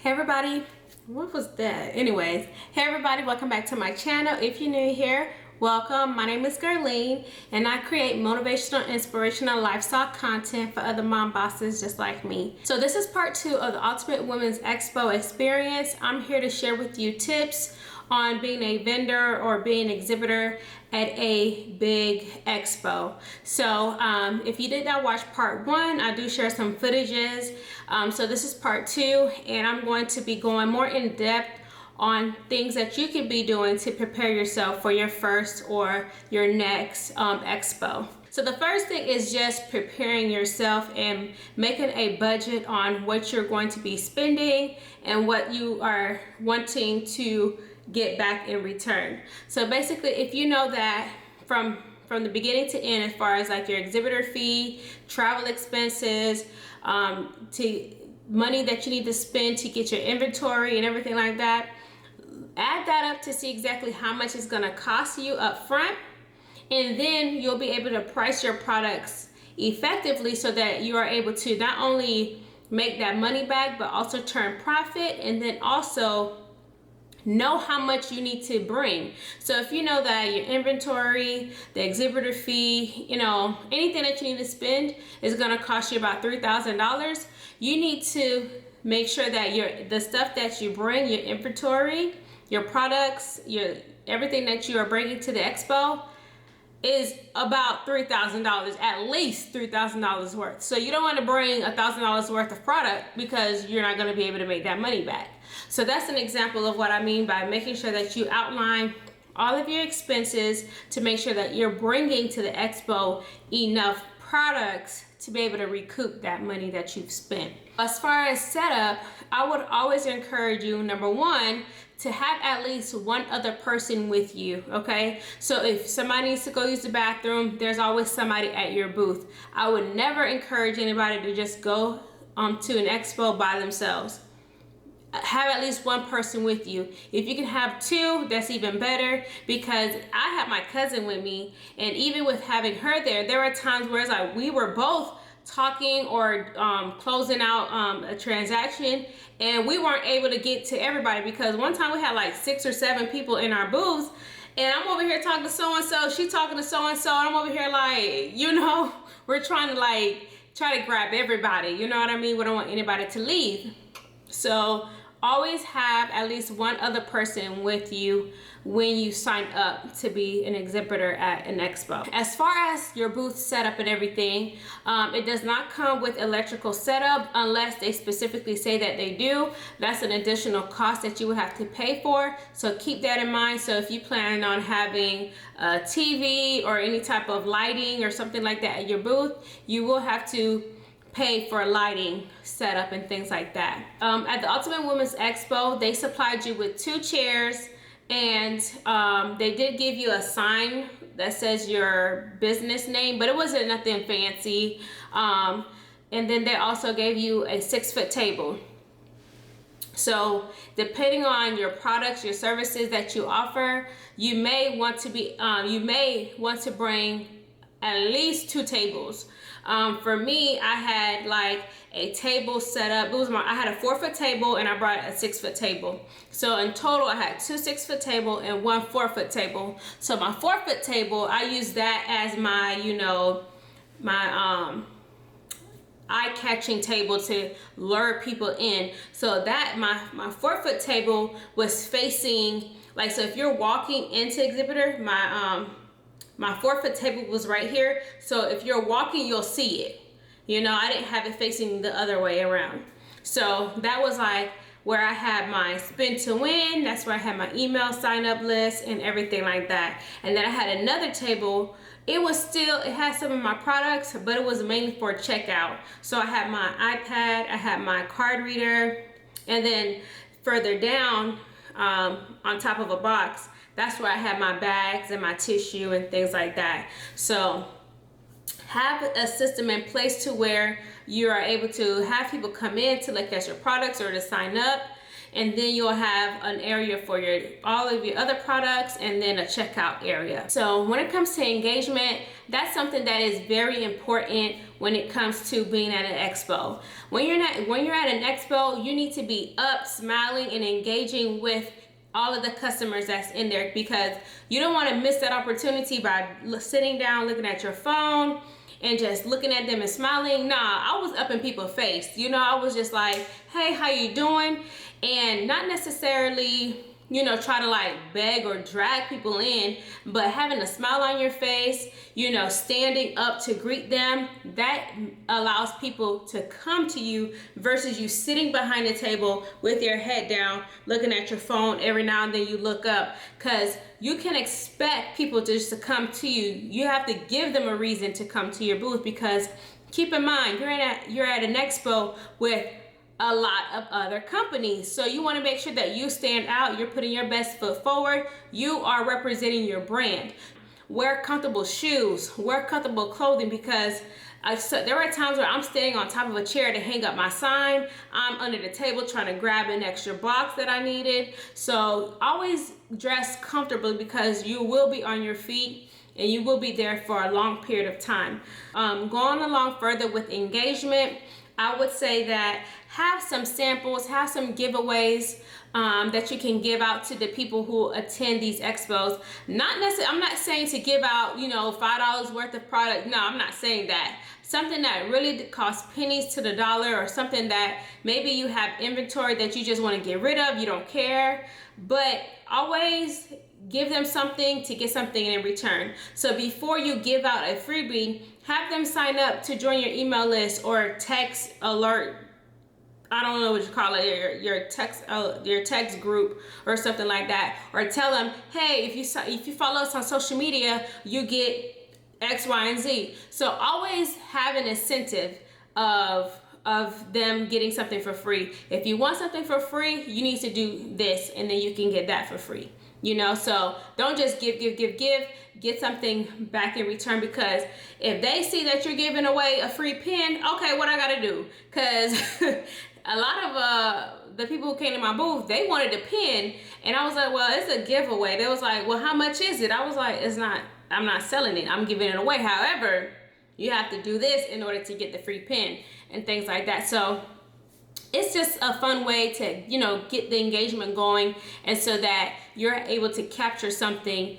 Hey everybody, what was that? Anyways, hey everybody, welcome back to my channel. If you're new here, welcome. My name is Gerline and I create motivational, inspirational lifestyle content for other mom bosses just like me. So this is part 2 of the Ultimate Women's Expo experience. I'm here to share with you tips on being a vendor or being an exhibitor at a big expo. So if you did not watch part 1, I do share some footages. So this is part 2, and I'm going to be going more in depth on things that you could be doing to prepare yourself for your first or your next expo. So the first thing is just preparing yourself and making a budget on what you're going to be spending and what you are wanting to get back in return. So basically, if you know that from the beginning to end, as far as like your exhibitor fee, travel expenses, to money that you need to spend to get your inventory and everything like that, add that up to see exactly how much it's going to cost you up front, and then you'll be able to price your products effectively so that you are able to not only make that money back but also turn profit, and then also know how much you need to bring. So if you know that your inventory, the exhibitor fee, anything that you need to spend is going to cost you about $3,000, you need to make sure that the stuff that you bring, your inventory, your products, everything that you are bringing to the expo is about $3,000, at least $3,000 worth. So you don't want to bring $1,000 worth of product because you're not going to be able to make that money back. So that's an example of what I mean by making sure that you outline all of your expenses to make sure that you're bringing to the expo enough products to be able to recoup that money that you've spent. As far as setup, I would always encourage you, number one, to have at least one other person with you, okay? So if somebody needs to go use the bathroom, there's always somebody at your booth. I would never encourage anybody to just go to an expo by themselves. Have at least one person with you. If you can have 2, that's even better, because I have my cousin with me, and even with having her there were times where it's like we were both talking or closing out a transaction, and we weren't able to get to everybody because one time we had like 6 or 7 people in our booth, and I'm over here talking to so-and-so, she talking to so-and-so, and I'm over here like, we're trying to try to grab everybody, you know what I mean? We don't want anybody to leave. So always have at least one other person with you when you sign up to be an exhibitor at an expo. As far as your booth setup and everything, it does not come with electrical setup unless they specifically say that they do. That's an additional cost that you would have to pay for, so keep that in mind. So if you plan on having a TV or any type of lighting or something like that at your booth, you will have to pay for lighting setup and things like that. At the Ultimate Women's Expo, they supplied you with 2 chairs, and they did give you a sign that says your business name, but it wasn't nothing fancy. And then they also gave you a 6-foot table. So depending on your products, your services that you offer, you may want to bring at least 2 tables. For me, I had like a table set up. I had a 4-foot table and I brought a 6-foot table. So in total, I had 2 6-foot table and 1 4-foot table. So my 4-foot table, I use that as my, my eye-catching table to lure people in. So that my 4-foot table was facing, so if you're walking into exhibitor, my 4-foot table was right here. So if you're walking, you'll see it. I didn't have it facing the other way around. So that was like where I had my spin to win. That's where I had my email sign up list and everything like that. And then I had another table. It had some of my products, but it was mainly for checkout. So I had my iPad, I had my card reader, and then further down on top of a box, that's where I have my bags and my tissue and things like that. So have a system in place to where you are able to have people come in to look at your products or to sign up, and then you'll have an area for all of your other products, and then a checkout area. So when it comes to engagement, that's something that is very important when it comes to being at an expo. When you're at an expo, you need to be up, smiling, and engaging with all of the customers that's in there, because you don't want to miss that opportunity by sitting down, looking at your phone, and just looking at them and smiling. Nah, I was up in people's face. You know, I was just like, hey, how you doing? And not necessarily, you know, try to like beg or drag people in, but having a smile on your face, you know, standing up to greet them, that allows people to come to you versus you sitting behind the table with your head down, looking at your phone. Every now and then you look up, because you can expect people just to come to you. You have to give them a reason to come to your booth, because keep in mind, you're at an expo with a lot of other companies. So you want to make sure that you stand out, you're putting your best foot forward, you are representing your brand. Wear comfortable shoes, wear comfortable clothing, because there are times where I'm standing on top of a chair to hang up my sign. I'm under the table trying to grab an extra box that I needed. So always dress comfortably, because you will be on your feet and you will be there for a long period of time. Going along further with engagement, I would say that have some samples, have some giveaways that you can give out to the people who attend these expos. Not necessarily, I'm not saying to give out, you know, $5 worth of product. No, I'm not saying that. Something that really costs pennies to the dollar, or something that maybe you have inventory that you just want to get rid of, you don't care, but always give them something to get something in return. So before you give out a freebie, have them sign up to join your email list or text alert. I don't know what you call it, your text group or something like that. Or tell them, hey, if you follow us on social media, you get X, Y, and Z. So always have an incentive of them getting something for free. If you want something for free, you need to do this, and then you can get that for free. You know, so don't just give, get something back in return, because if they see that you're giving away a free pen, okay, what I gotta do? Because a lot of the people who came to my booth, they wanted a pen, and I was like, well, it's a giveaway. They was like, well, how much is it? I was like, I'm not selling it, I'm giving it away. However, you have to do this in order to get the free pen and things like that. So it's just a fun way to, you know, get the engagement going, and so that you're able to capture something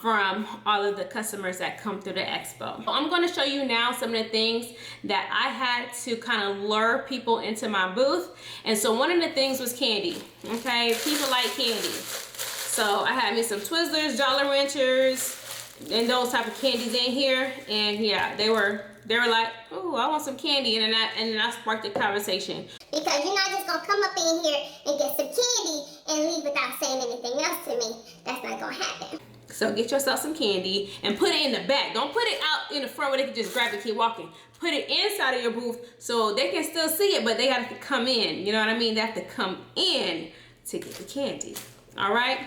from all of the customers that come through the expo. I'm going to show you now some of the things that I had to kind of lure people into my booth. And so one of the things was candy. Okay, people like candy. So I had me some Twizzlers, Jolly Ranchers, and those type of candies in here. And yeah, they were like, oh, I want some candy. And then I sparked the conversation. Because you're not just going to come up in here and get some candy and leave without saying anything else to me. That's not going to happen. So get yourself some candy and put it in the back. Don't put it out in the front where they can just grab it and keep walking. Put it inside of your booth so they can still see it, but they have to come in. You know what I mean? They have to come in to get the candy. All right?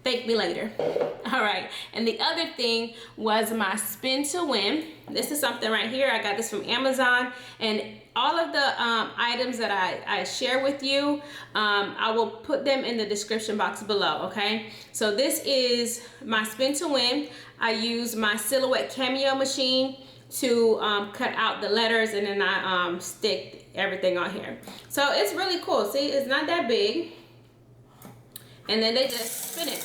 Thank me later. All right, and the other thing was my spin to win. This is something right here. I got this from Amazon, and all of the items that I share with you, I will put them in the description box below, okay? So this is my spin to win. I use my Silhouette Cameo machine to cut out the letters, and then I stick everything on here. So it's really cool. See, it's not that big. And then they just spin it.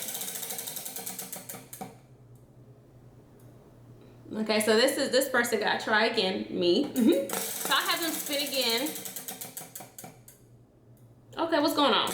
Okay, so this person got to try again, me. So I have them spin again. Okay, what's going on?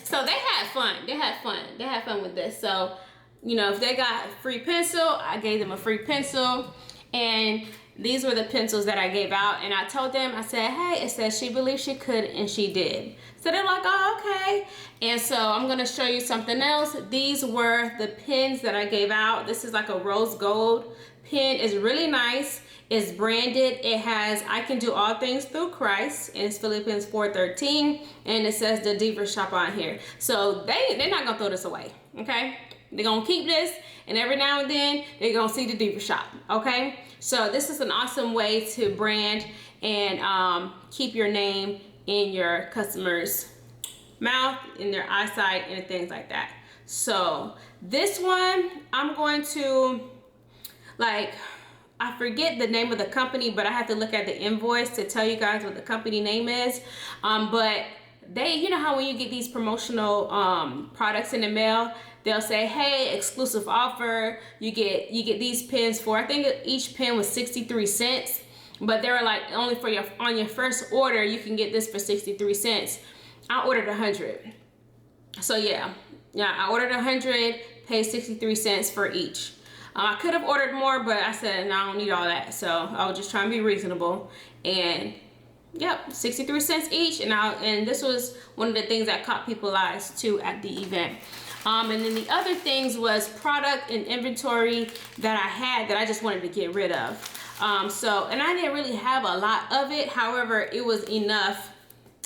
So they had fun. They had fun with this. So, you know, if they got a free pencil, I gave them a free pencil. And these were the pencils that I gave out, and I told them, I said, hey, it says she believed she could, and she did. So they're like, oh, okay. And so I'm gonna show you something else. These were the pens that I gave out. This is like a rose gold pen. It's really nice. It's branded. It has, I can do all things through Christ, and it's Philippians 4:13, and it says the Diva Shop on here. So they're not gonna throw this away, okay? They're gonna keep this, and every now and then they're gonna see the Diva Shop, okay? So this is an awesome way to brand and keep your name in your customers' mouth, in their eyesight, and things like that. So this one, I'm going to, like, I forget the name of the company, but I have to look at the invoice to tell you guys what the company name is. But they, you know how when you get these promotional products in the mail, they'll say, hey, exclusive offer, you get these pens for, I think each pen was 63 cents, but they were like, only for on your first order you can get this for 63 cents. I ordered 100. So yeah, I ordered 100, paid 63 cents for each. I could have ordered more, but I said, no, I don't need all that. So I was just trying to be reasonable. And yep, 63 cents each. And this was one of the things that caught people's eyes too at the event. And then the other things was product and inventory that I had that I just wanted to get rid of. And I didn't really have a lot of it. However, it was enough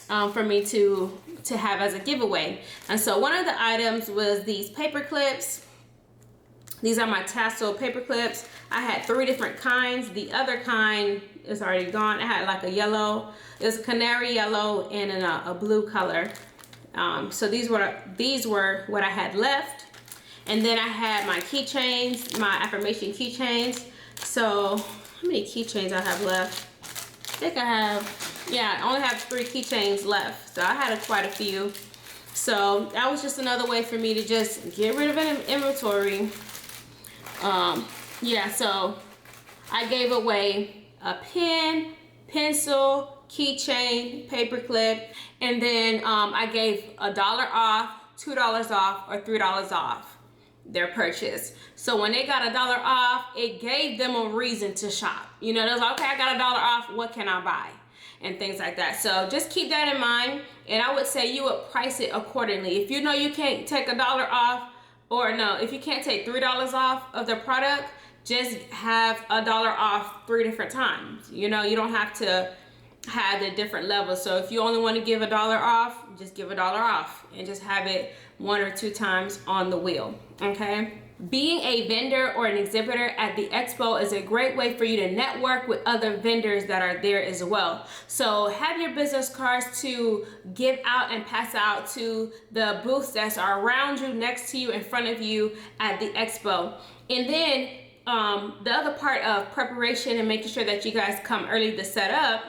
for me to have as a giveaway. And so one of the items was these paper clips. These are my tassel paper clips. I had 3 different kinds. The other kind is already gone. I had like a yellow, it was a canary yellow and a blue color. So these were what I had left. And then I had my keychains, my affirmation keychains. So how many keychains I have left? I think I have, yeah, I only have 3 keychains left. So I had quite a few. So that was just another way for me to just get rid of an inventory. Yeah, so I gave away a pen, pencil, keychain, paperclip, and then I gave $1 off, $2 off, or $3 off their purchase. So when they got $1 off, it gave them a reason to shop. You know, they was like, okay, I got $1 off, what can I buy? And things like that. So just keep that in mind, and I would say you would price it accordingly. If you know you can't take $1 off, or no, if you can't take $3 off of the product, just have $1 off 3 different times. You know, you don't have to have the different levels. So if you only want to give $1 off, just give $1 off and just have it 1 or 2 times on the wheel, okay? Being a vendor or an exhibitor at the expo is a great way for you to network with other vendors that are there as well. So have your business cards to give out and pass out to the booths that are around you, next to you, in front of you at the expo. And then the other part of preparation and making sure that you guys come early to set up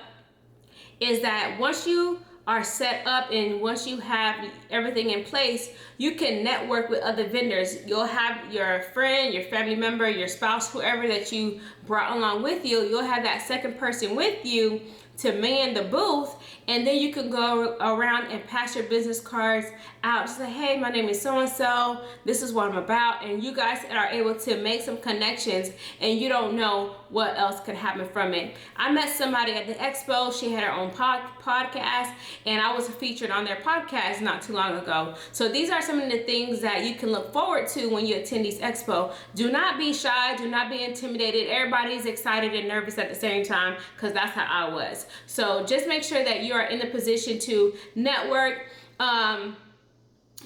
is that once you are set up and once you have everything in place, you can network with other vendors. You'll have your friend, your family member, your spouse, whoever that you brought along with you, you'll have that second person with you to man the booth, and then you can go around and pass your business cards out. Say, hey, my name is so-and-so, this is what I'm about, and you guys are able to make some connections, and you don't know what else could happen from it. I met somebody at the expo. She had her own podcast, and I was featured on their podcast not too long ago. So these are some of the things that you can look forward to when you attend these expo. Do not be shy, do not be intimidated. Everybody's excited and nervous at the same time, because that's how I was. So just make sure that you are in the position to network,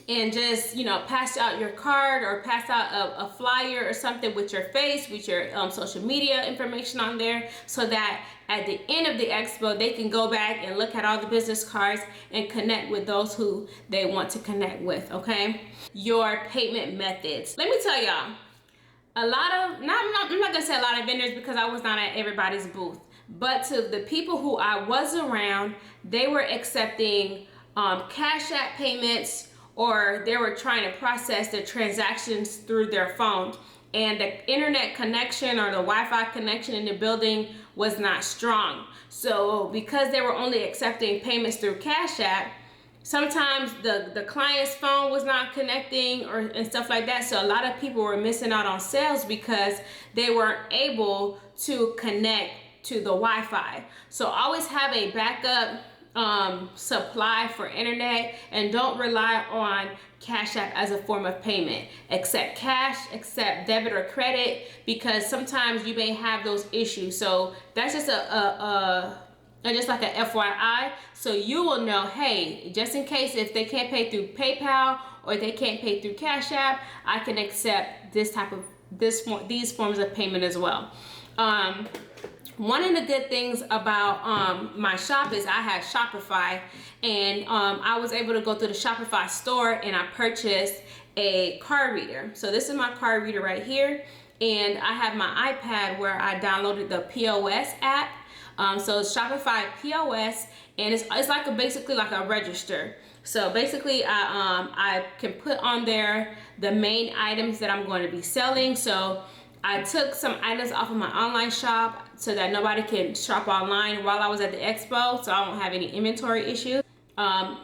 and just, you know, pass out your card or pass out a flyer or something with your face, with your social media information on there, so that at the end of the expo they can go back and look at all the business cards and connect with those who they want to connect with. Okay, your payment methods. Let me tell y'all, I'm not gonna say a lot of vendors, because I was not at everybody's booth, but to the people who I was around, they were accepting Cash App payments, or they were trying to process their transactions through their phone, and the internet connection or the Wi-Fi connection in the building was not strong. So because they were only accepting payments through Cash App, sometimes the client's phone was not connecting and stuff like that. So a lot of people were missing out on sales because they weren't able to connect to the Wi-Fi. So always have a backup supply for internet, and don't rely on Cash App as a form of payment. Accept cash, accept debit or credit, because sometimes you may have those issues. So that's just just like a FYI, so you will know, hey, just in case if they can't pay through PayPal or they can't pay through Cash App, I can accept these forms of payment as well. One of the good things about my shop is I have Shopify, and I was able to go through the Shopify store and I purchased a card reader. So this is my card reader right here, and I have my iPad where I downloaded the POS app. So it's Shopify POS, and it's like basically like a register. So basically I can put on there the main items that I'm going to be selling. So I took some items off of my online shop so that nobody can shop online while I was at the expo, so I won't have any inventory issues. I'll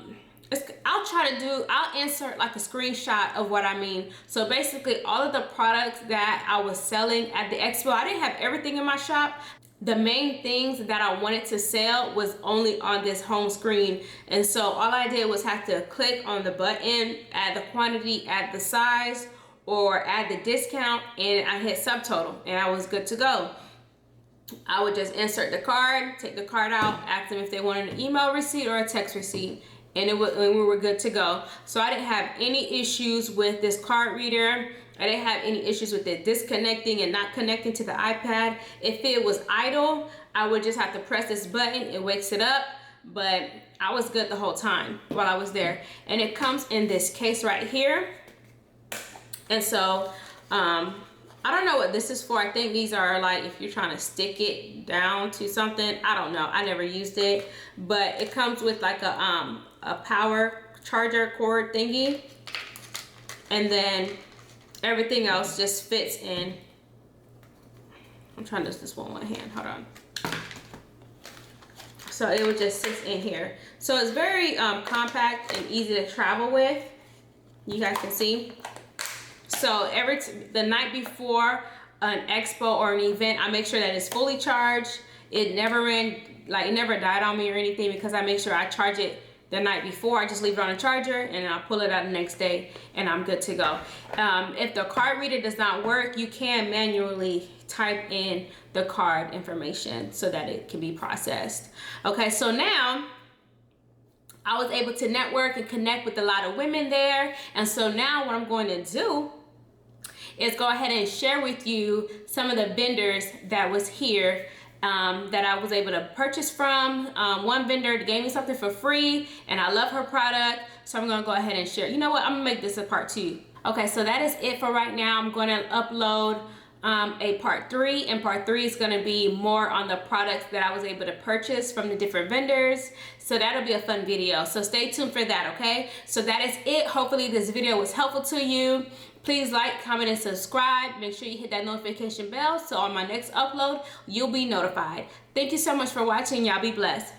insert like a screenshot of what I mean. So basically all of the products that I was selling at the expo, I didn't have everything in my shop. The main things that I wanted to sell was only on this home screen. And so all I did was have to click on the button, add the quantity, add the size, or add the discount, and I hit subtotal, and I was good to go. I would just insert the card, take the card out, ask them if they wanted an email receipt or a text receipt, and we were good to go. So I didn't have any issues with this card reader. I didn't have any issues with it disconnecting and not connecting to the iPad. If it was idle, I would just have to press this button, it wakes it up, but I was good the whole time while I was there. And it comes in this case right here. And so I don't know what this is for. I think these are like if you're trying to stick it down to something. I don't know, I never used it, but it comes with like a power charger cord thingy, and then everything else just fits in. I'm trying to do this one hand, hold on. So it would just sit in here. So it's very compact and easy to travel with. You guys can see. So the night before an expo or an event, I make sure that it's fully charged. It never died on me or anything, because I make sure I charge it the night before. I just leave it on a charger and I'll pull it out the next day and I'm good to go. If the card reader does not work, you can manually type in the card information so that it can be processed. Okay, so now I was able to network and connect with a lot of women there. And so now what I'm going to do is go ahead and share with you some of the vendors that was here that I was able to purchase from. One vendor gave me something for free and I love her product. So I'm gonna go ahead and share. You know what, I'm gonna make this a part 2. Okay, so that is it for right now. I'm gonna upload a part 3, and part 3 is gonna be more on the products that I was able to purchase from the different vendors. So that'll be a fun video. So stay tuned for that, okay? So that is it. Hopefully this video was helpful to you. Please like, comment, and subscribe. Make sure you hit that notification bell so on my next upload, you'll be notified. Thank you so much for watching. Y'all be blessed.